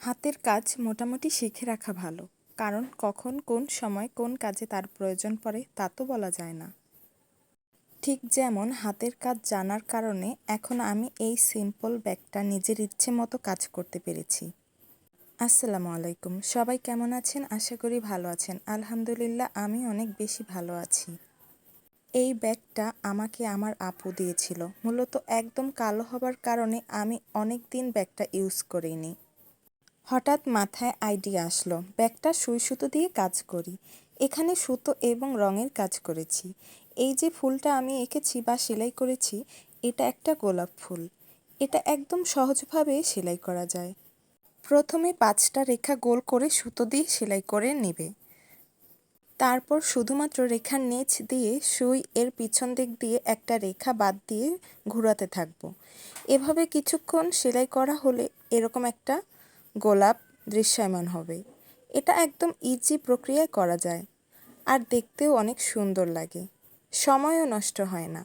হাতের কাজ মোটামুটি শিখে রাখা ভালো, কারণ কখন কোন সময় কোন কাজে তার প্রয়োজন পড়ে তা তো বলা যায় না। ঠিক যেমন হাতের কাজ জানার কারণে এখন আমি এই সিম্পল ব্যাগটা নিজের ইচ্ছে মতো কাজ করতে পেরেছি। আসসালামু আলাইকুম, সবাই কেমন আছেন? আশা করি ভালো আছেন। আলহামদুলিল্লাহ, আমি অনেক বেশি ভালো আছি। এই ব্যাগটা আমাকে আমার আপু দিয়েছিল। মূলত একদম কালো হবার কারণে আমি অনেক দিন ব্যাগটা ইউজ করিনি। হঠাৎ মাথায় আইডিয়া আসলো, ব্যাগটা সুই সুতো দিয়ে কাজ করি। এখানে সুতো এবং রঙের কাজ করেছি। এই যে ফুলটা আমি এঁকেছি বা সেলাই করেছি, এটা একটা গোলাপ ফুল। এটা একদম সহজভাবে সেলাই করা যায়। প্রথমে 5টা রেখা গোল করে সুতো দিয়ে সেলাই করে নেবে। তারপর শুধুমাত্র রেখার নিচ দিয়ে সুই এর পিছন দিক দিয়ে একটা রেখা বাদ দিয়ে ঘোরাতে থাকবো। এভাবে কিছুক্ষণ সেলাই করা হলে এরকম একটা গোলাপ দৃশ্যমান হবে। এটা একদম ইজি প্রক্রিয়ায় করা যায়, আর দেখতেও অনেক সুন্দর লাগে, সময়ও নষ্ট হয় না।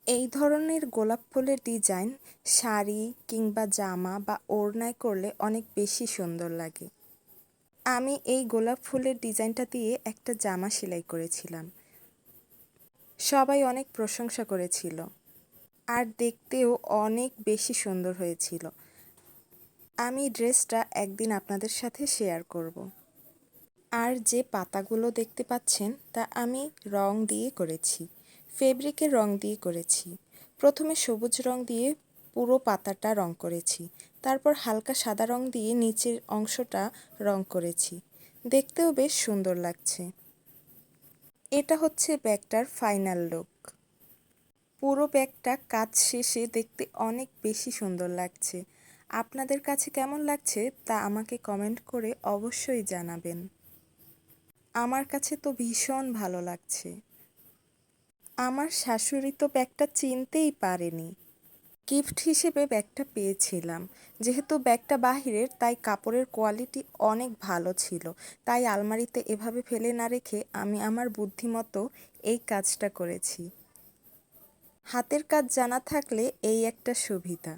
এই ধরনের গোলাপ ফুলের ডিজাইন শাড়ি কিংবা জামা বা ওড়নায় করলে অনেক বেশি সুন্দর লাগে। আমি এই গোলাপ ফুলের ডিজাইনটা দিয়ে একটা জামা সেলাই করেছিলাম। সবাই অনেক প্রশংসা করেছিল, আর দেখতেও অনেক বেশি সুন্দর হয়েছিল। আমি ড্রেসটা একদিন আপনাদের সাথে শেয়ার করব। আর যে পাতাগুলো দেখতে পাচ্ছেন তা আমি রং দিয়ে করেছি, ফেব্রিকের রং দিয়ে করেছি। প্রথমে সবুজ রং দিয়ে পুরো পাতাটা রং করেছি, তারপর হালকা সাদা রং দিয়ে নিচের অংশটা রং করেছি। দেখতেও বেশ সুন্দর লাগছে। এটা হচ্ছে ব্যাগটার ফাইনাল লুক। পুরো ব্যাগটা কাজ শেষে দেখতে অনেক বেশি সুন্দর লাগছে। আপনাদের কাছে কেমন লাগছে তা আমাকে কমেন্ট করে অবশ্যই জানাবেন। আমার কাছে তো ভীষণ ভালো লাগছে। আমার শাশুড়ি তো ব্যাগটা চিনতেই পারেনি। গিফট হিসেবে ব্যাগটা পেয়েছিলাম। যেহেতু ব্যাগটা বাহিরের, তাই কাপড়ের কোয়ালিটি অনেক ভালো ছিল। তাই আলমারিতে এভাবে ফেলে না রেখে আমি আমার বুদ্ধিমতো এই কাজটা করেছি। হাতের কাজ জানা থাকলে এই একটা সুবিধা।